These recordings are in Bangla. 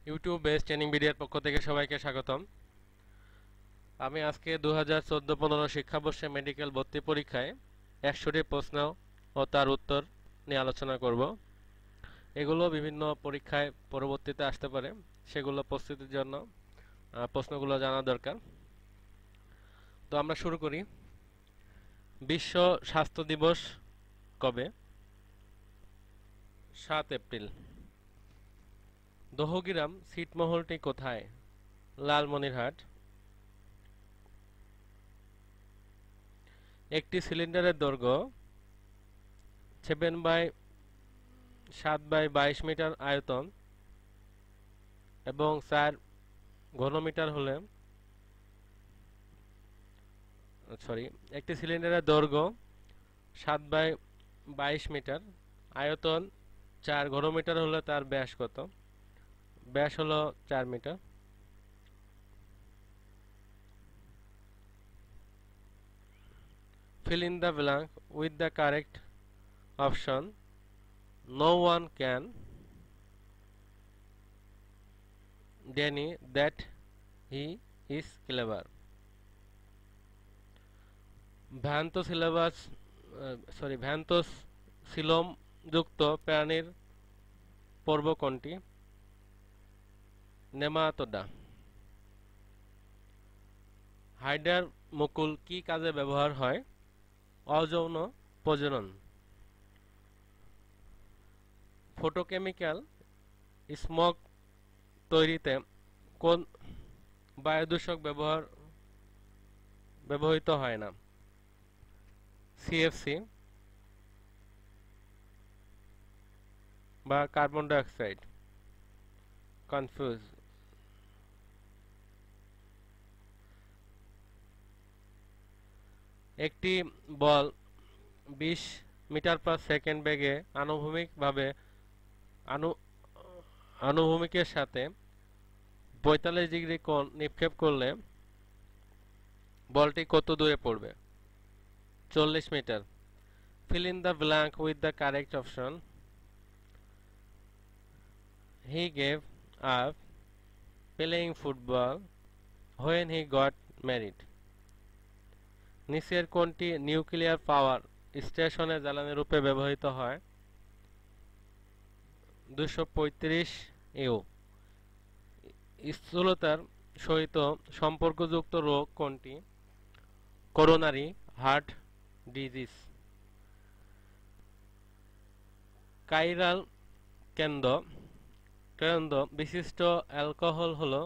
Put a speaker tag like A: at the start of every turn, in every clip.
A: ইউটিউব বেস ট্রেনিং ভিডিওর পক্ষ থেকে সবাইকে স্বাগতম। আমি আজকে 2014-15 শিক্ষাবর্ষে মেডিকেল ভর্তি পরীক্ষায় 100টি প্রশ্ন ও তার উত্তর নিয়ে আলোচনা করব। এগুলো বিভিন্ন পরীক্ষায় পরবর্তীতে আসতে পারে, সেগুলো প্রস্তুতির জন্য প্রশ্নগুলো জানা দরকার। তো আমরা শুরু করি। বিশ্ব স্বাস্থ্য দিবস কবে? 7 এপ্রিল। দহগ্রাম ছিটমহলটি কোথায়? লালমনিরহাট। একটি সিলিন্ডারের দৈর্ঘ্য 7/7/22 মিটার আয়তন এবং 4 ঘনমিটার হলে একটি সিলিন্ডারের দৈর্ঘ্য 7/22 মিটার, আয়তন 4 ঘনমিটার হলে তার ব্যাস কত? ব্যাস হলো 4 metre. Fill in the blank with the correct option. No one can deny that he is clever. ভ্যান্থোসিলম যুক্ত প্রাণীর পর্ব কোনটি? নেমাটোডা। হাইডার মুকুল কি কাজে ব্যবহার হয়? অযৌন প্রজনন। ফটোকেমিক্যাল স্মোক তৈরিতে কোন বায়ুদূষক ব্যবহৃত হয় না? সিএফসি বা কার্বন ডাই অক্সাইড। কনফিউজ। একটি বল 20 মিটার পার সেকেন্ড বেগে আনুভূমিকের সাথে 45 ডিগ্রি কোণ নিক্ষেপ করলে বলটি কত দূরে পড়বে? 40 metre. Fill in the blank with the correct option. He gave up playing football when he got married. নিচের কোনটি নিউক্লিয়ার পাওয়ার স্টেশনে জ্বালানি রূপে ব্যবহৃত হয়? 235 ইউ। স্থূলতার সহিত সম্পর্কযুক্ত রোগ কোনটি? Coronary heart disease. কাইরাল কেন্দ্র বিশিষ্ট অ্যালকোহল হলো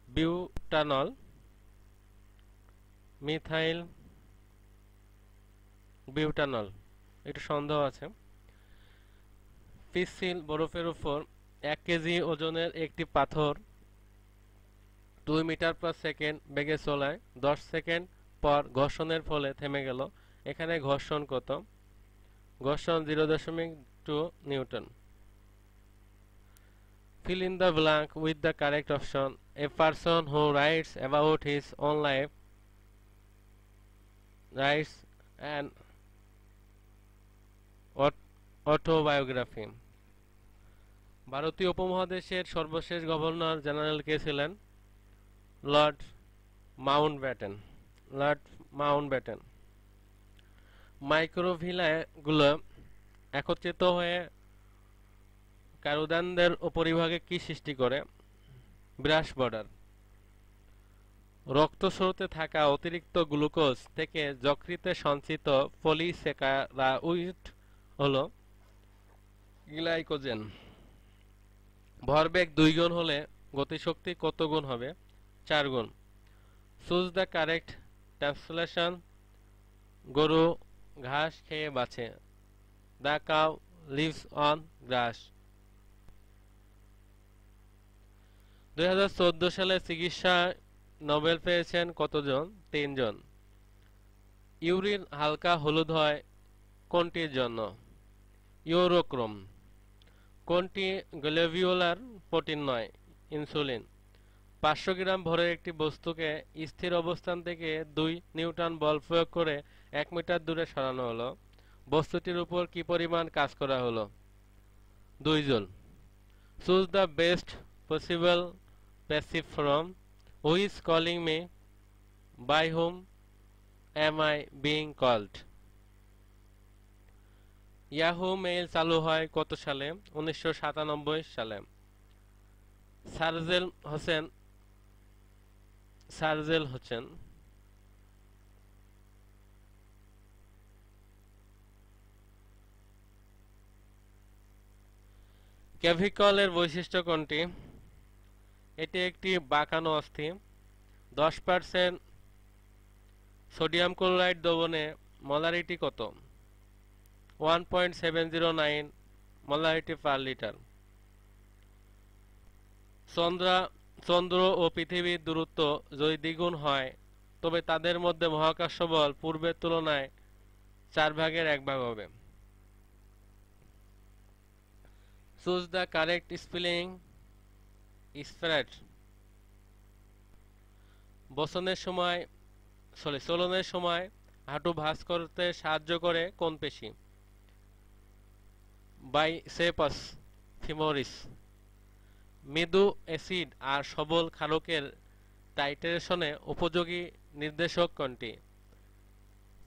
A: বিউটানল, মিথাইল বিউটানল। একটু সন্দেহ আছে। পিচ্ছিল বরফের উপর 1 কেজি ওজনের একটি পাথর 2 মিটার পার সেকেন্ড বেগে চলায় 10 সেকেন্ড পর ঘর্ষণের ফলে থেমে গেল। এখানে ঘর্ষণ কত? ঘর্ষণ 0.2 Newton. Fill in the blank with the correct option. A person who writes about his own life writes an autobiography. ভারতীয় উপমহাদেশের সর্বশেষ গভর্নর জেনারেল কে ছিলেন? Lord Mountbatten. মাইক্রোভিলাগুলো একত্রিত হয়ে কারুদানদের উপরিভাগে কি সৃষ্টি করে? Brush border. রক্তস্রোতে থাকা অতিরিক্ত গ্লুকোজ থেকে যকৃতে সঞ্চিত পলিস্যাকারাইড হলো গ্লাইকোজেন। ভরবেগ 2 গুণ হলে গতিশক্তি কত গুণ হবে? 4 গুণ। Choose the correct translation. গরু ঘাস খেয়ে বাঁচে। The cow lives on grass. 2014 সালে চিকিৎসায় নোবেল পেয়েছেন কতজন? 3 জন। ইউরিন হালকা হলুদ হয় কোনটির জন্য? ইউরোক্রোম। কোনটি গ্লোভিউলার প্রোটিন নয়? ইনসুলিন। 500 গ্রাম ভরের একটি বস্তুকে স্থির অবস্থান থেকে 2 নিউটন বল প্রয়োগ করে 1 মিটার দূরে সরানো হলো। বস্তুটির উপর কি পরিমাণ কাজ করা হলো? 2 joule. Choose the best possible passive form. Who is calling me? By whom am I being called? Yahoo mail চালু হয় কত সালে? 1997 সালে। সার্জেল হোসেন ক্যাভিকলের বৈশিষ্ট্য কোনটি? এটি একটি বাঁকানো অস্থি। 10% সোডিয়াম ক্লোরাইড দ্রবণে মোলারিটি কত? 1.709 মোলারিটি পার লিটার। চন্দ্র ও পৃথিবীর দূরত্ব যদি দ্বিগুণ হয় তবে তাদের মধ্যে মহাকর্ষ বল পূর্বের তুলনায় 1/4 হবে। Choose the correct spelling spread. চলনের সময় হাঁটু ভাঁজ করতে সাহায্য করে কোন পেশি? বাইসেপাস ফিমোরিস। মৃদু অ্যাসিড আর সবল ক্ষারকের টাইট্রেশনে উপযোগী নির্দেশক কোনটি?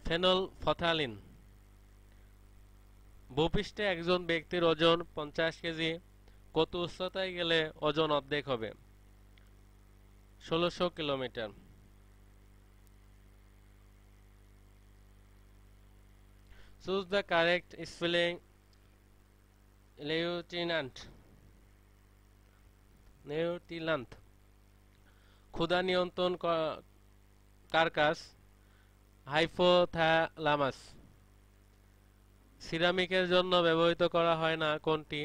A: ফেনলফথ্যালিন। ভূপৃষ্ঠে একজন ব্যক্তির ওজন 50 কেজি, কত উচ্চতায় গেলে ওজন অর্ধেক হবে? 1600 kilometre. Choose the correct spelling lieutenant. ক্ষুধা নিয়ন্ত্রণ কার কাজ? হাইপোথ্যালামাস। সিরামিকের জন্য ব্যবহৃত করা হয় না কোনটি?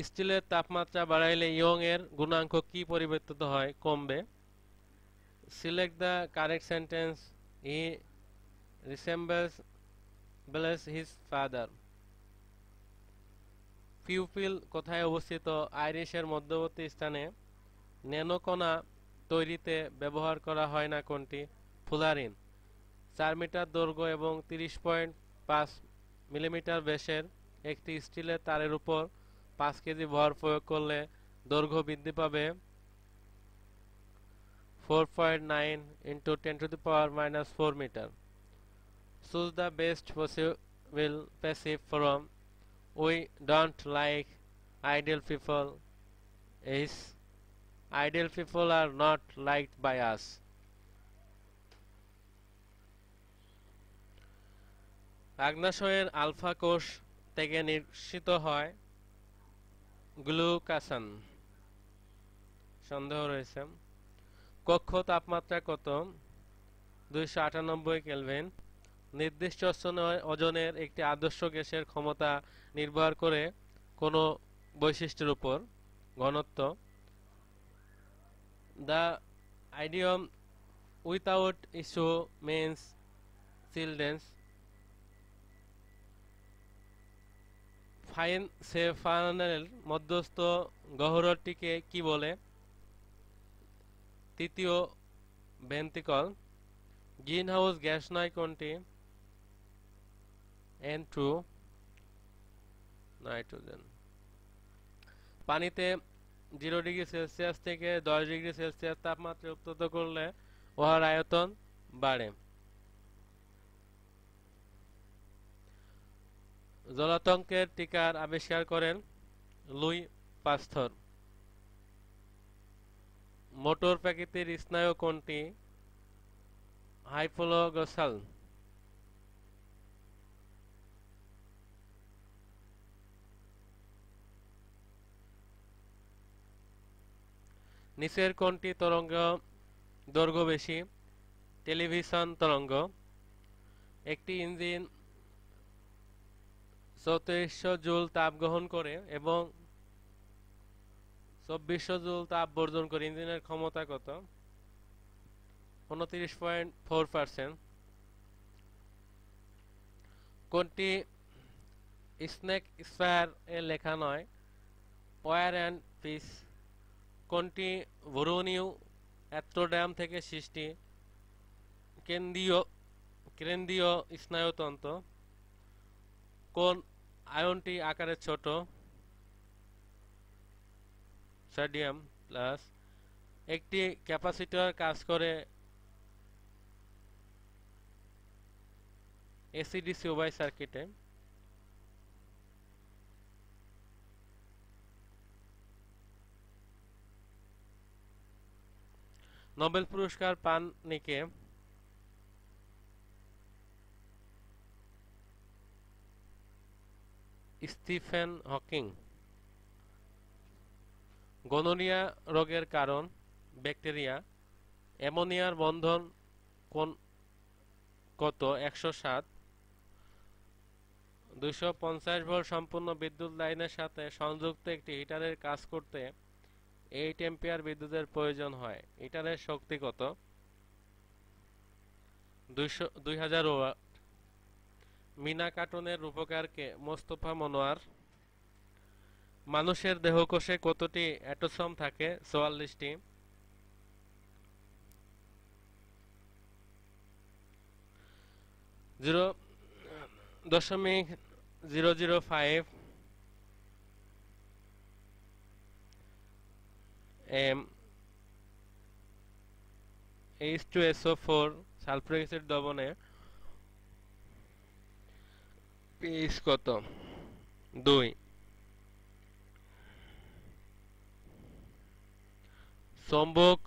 A: স্টিলের তাপমাত্রা বাড়াইলে ইয়ং এর গুণাঙ্ক কি পরিবর্তিত হয়? কমবে। Select the correct sentence. He resembles his father. Pupil কোথায় অবস্থিত? আইরিশের মধ্যবর্তী স্থানে। ন্যানোকণা তৈরিতে ব্যবহার করা হয় না কোনটি? ফুলারিন। 4 মিটার দৈর্ঘ্য এবং 30.5 মিলিমিটার ব্যাসের একটি স্টিলের তারের উপর 5 কেজি ভর প্রয়োগ করলে দৈর্ঘ্য বৃদ্ধি পাবে 4.9 × 10⁻⁻4 metre. Choose the best possible passive form. We don't like ideal people. Is ideal people are not liked by us. আগ্নেয়াশয়ের আলফা কোষ থেকে নিঃসৃত হয় গ্লুকাসন। সন্দেহ রয়েছে। কক্ষ তাপমাত্রা কত? 298 কেলভিন। নির্দিষ্ট ওজনের একটি আদর্শ গ্যাসের ক্ষমতা নির্ভর করে কোন বৈশিষ্ট্যের উপর? ঘনত্ব। The idiom without issue means childrens. ফাইনসেফানেল মধ্যস্থ গহ্বরটিকে কি বলে? তৃতীয় ভেন্ট্রিকল। গ্রিনহাউস গ্যাস নয় কোনটি? N2 nitrogen. পানিতে 0 ডিগ্রি সেলসিয়াস থেকে 10 ডিগ্রি সেলসিয়াস তাপমাত্রা উত্তপ্ত করলে উহার আয়তন বাড়ে। জলাতঙ্কের টিকার আবিষ্কার করেন লুই পাস্তুর। মোটর প্রকৃতির স্নায়ু কোনটি? হাইপোগ্লসাল। নিচের কোনটি তরঙ্গ দৈর্ঘ্য বেশি? টেলিভিশন তরঙ্গ। একটি ইঞ্জিন 3400 জুল তাপ গ্রহণ করে এবং 2400 জুল তাপ বর্জন করে। ইঞ্জিনের ক্ষমতা কত? 29.4%। কোনটি স্নেক স্পায়ার এ লেখা নয়? War and peace. কোনটি ভরণীয় অ্যাস্ট্রোডাম থেকে সৃষ্টি? কেন্দ্রীয় স্নায়ুতন্ত্র। কোন আয়নটি আকারে ছোট? Sodium plus. একটি ক্যাপাসিটর কাজ করে এসি-ডিসি উভয় সার্কিটে। নোবেল পুরস্কার পাননি কে? Stephen Hawking. গনোরিয়া রোগের কারণ? ব্যাকটেরিয়া। অ্যামোনিয়ার বন্ধন কোন কত? 107। 250 ভোল্ট সম্পূর্ণ বিদ্যুৎ লাইনের সাথে সংযুক্ত একটি হিটারের কাজ করতে 8 অ্যাম্পিয়ার বিদ্যুতের প্রয়োজন হয়। হিটারের শক্তি কত? 2000 ওয়াট। মিনা কার্টুনের রূপকার কে? মোস্তফা মনোয়ার। মানুষের দেহকোষে কতটি অ্যাটোসোম থাকে? 44টি। 0.005 H2SO4 সালফিউরিক অ্যাসিড দ্রবণে পিএইচ কত? 2। চৌম্বক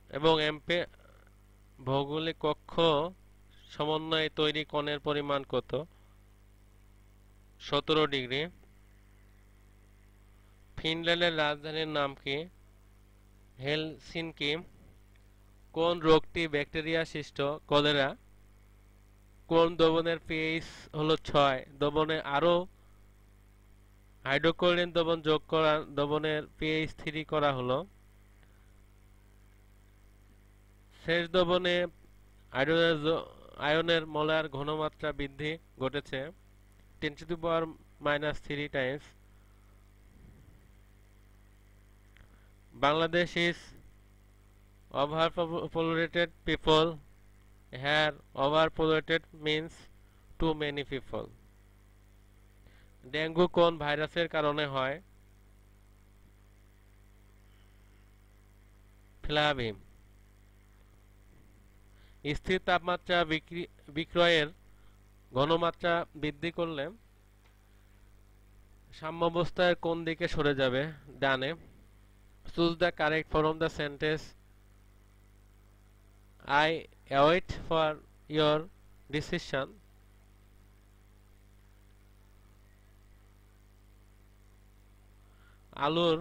A: এবং এমপে ভৌগোলিক কক্ষ সমন্বয়ে তৈরি কোণের পরিমাণ কত? 17 ডিগ্রি। ফিনল্যান্ডের রাজধানীর নাম কি? হেলসিনকি। কোন রোগটি ব্যাকটেরিয়া সৃষ্ট? কলেরা। কোন দ্রবণের পিএইচ হলো 6? দ্রবণে আরও হাইড্রোক্লোরিন দ্রবণ যোগ করা দ্রবণের পিএইচ 3 করা হলো। শেষ দ্রবণে আয়নের মোলার ঘনমাত্রা বৃদ্ধি ঘটেছে 10⁻³ Times. Bangladesh is overpopulated people. Here, overpopulated means too many people. Dengue কোন ভাইরাসের কারণে হয়? ফ্লাভিম। স্থির তাপমাত্রা বিক্রয়ের ঘনমাত্রা বৃদ্ধি করলে সাম্যাবস্থায় কোন দিকে সরে যাবে? ডানে। Choose the correct form of the sentence. I await for your decision. আলুর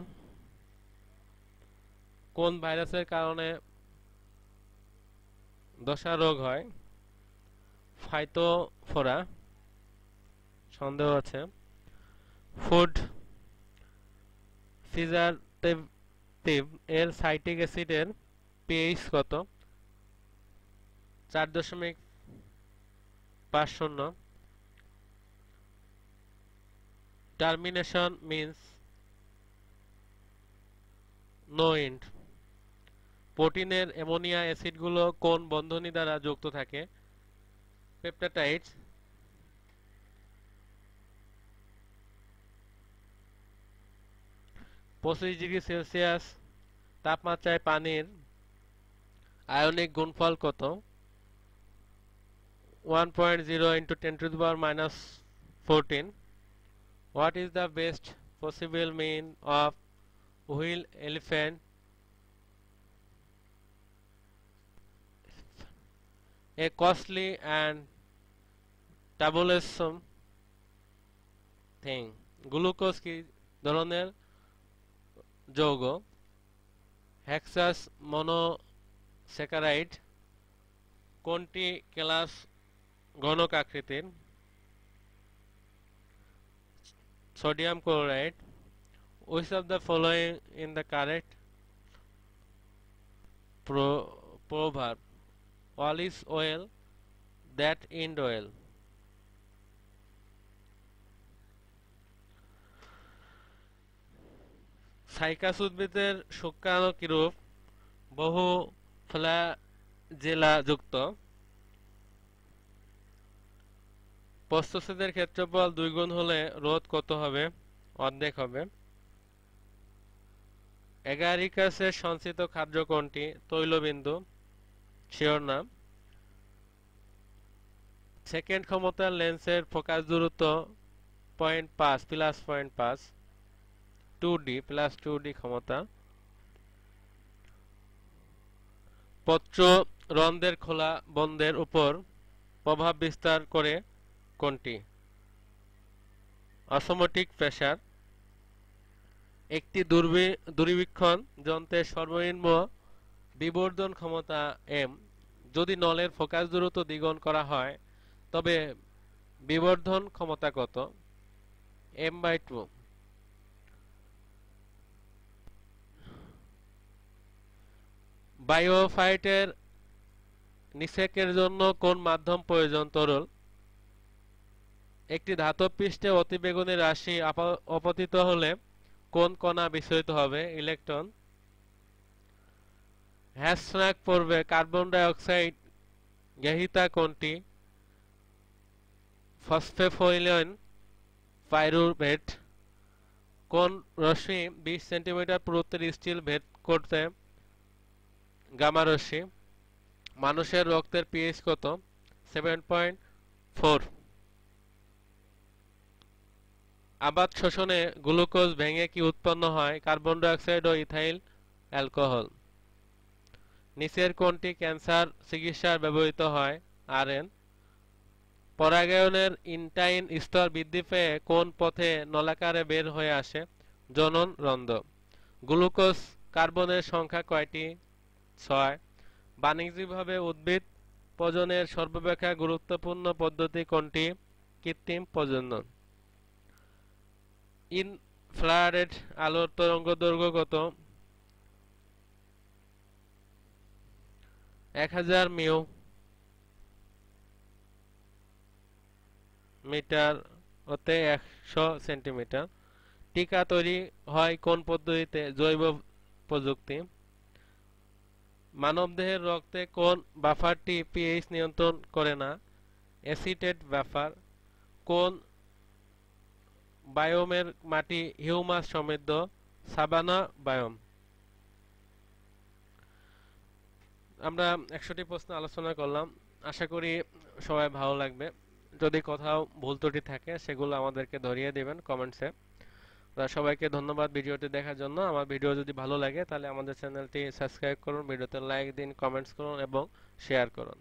A: কোন ভাইরাসের কারণে দশা রোগ হয়? ফাইটোফোরা। সন্দেহ আছে। ফুড প্রিজারভেটিভ এর সাইট্রিক অ্যাসিডের পিএইচ কত? 4.50। Termination means no end. প্রোটিনের অ্যামোনিয়া অ্যাসিডগুলো কোন বন্ধনী দ্বারা যুক্ত থাকে? পেপটাইডস। 25 ডিগ্রি সেলসিয়াস তাপমাত্রায় পানির আয়নিক গুণফল কত? 1.0 × 10⁻⁻14। What is the best possible mean of wheel elephant? A costly and troublesome thing. Glucose কি ধরনের যৌগ? হেক্সাস মনোস্যাকারাইড। কোনটি ক্লাস ঘনক আকৃতির? Sodium chloride. Which of the following in the correct proverb? All is well that end well. Cycas উদ্ভিদের শুষ্কাণু কিরূপ? বহু ফ্ল্যাজেলা যুক্ত। প্রস্থচ্ছেদের ক্ষেত্রফল 2 গুণ হলে রোধ কত হবে? অর্ধেক হবে। এগারিকাসের সঞ্চিত খাদ্য কোনটি? তৈলবিন্দু। শিওর না। সেকেন্ড ক্ষমতার লেন্সের ফোকাস দূরত্ব 0.5 প্লাস 0.5 2D প্লাস 2D ক্ষমতা। পত্র রন্ধ্রের খোলা বন্ধের উপর প্রভাব বিস্তার করে কোনটি? Osmotic pressure. একটি দূরবীক্ষণ যন্ত্রের সর্বনিম্ন বিবর্ধন ক্ষমতা m যদি নলের ফোকাস দূরত্ব দ্বিগুণ করা হয় তবে বিবর্ধন ক্ষমতা কত? m/2। বায়োফাইটের নিষেকের জন্য কোন মাধ্যম প্রয়োজন? তরল। একটি ধাতব পৃষ্ঠে অতিবেগুনি রাশি আপতিত হলে কোন কণা বিচ্ছুরিত হবে? ইলেকট্রন। হ্যাশট্যাগ পর্বে কার্বন ডাই অক্সাইড গ্রহীতা কোনটি? ফসফেনয়ন পাইরুভেট। কোন রশ্মি 20 সেন্টিমিটার পুরুত্বের স্টিল ভেদ করতে? গামা রশ্মি। মানুষের রক্তের পিএইচ কত? 7.4। আবাদ শোষণে গ্লুকোজ ভেঙে কি উৎপন্ন হয়? কার্বন ডাই অক্সাইড ও ইথাইল অ্যালকোহল। নিচের কোনটি ক্যান্সার চিকিৎসায় ব্যবহৃত হয়? আরএন। পরাগায়নের ইনটাইন স্তর বৃদ্ধি পেয়ে কোন পথে নলাকারে বের হয়ে আসে? জনন রন্ধ্র। গ্লুকোজ কার্বনের সংখ্যা কয়টি? 6। বাণিজ্যিকভাবে উদ্ভিদ প্রজননের সর্বাপেক্ষা গুরুত্বপূর্ণ পদ্ধতি কোনটি? কৃত্রিম প্রজনন। ইনফ্রারেড আলোর তরঙ্গদৈর্ঘ্য কত? 1000 মিটার হতে 100 সেন্টিমিটার। টিকা তৈরি হয় কোন পদ্ধতিতে? জৈব প্রযুক্তি। মানবদেহের রক্তে কোন বাফারটি পিএইচ নিয়ন্ত্রণ করে না? Acetate buffer. কোন বায়োমের মাটি হিউমাস সমৃদ্ধ? Savanna biome. আমরা 100টি প্রশ্ন আলোচনা করলাম। আশা করি সবাই ভালো লাগবে। যদি কোথাও ভুল ত্রুটি থাকে সেগুলো আমাদেরকে ধরিয়ে দেবেন কমেন্টসে। সবাইকে ধন্যবাদ ভিডিওটি দেখার জন্য। আমার ভিডিও যদি ভালো লাগে তাহলে আমাদের চ্যানেলটি সাবস্ক্রাইব করুন, ভিডিওতে লাইক দিন, কমেন্টস করুন এবং শেয়ার করুন।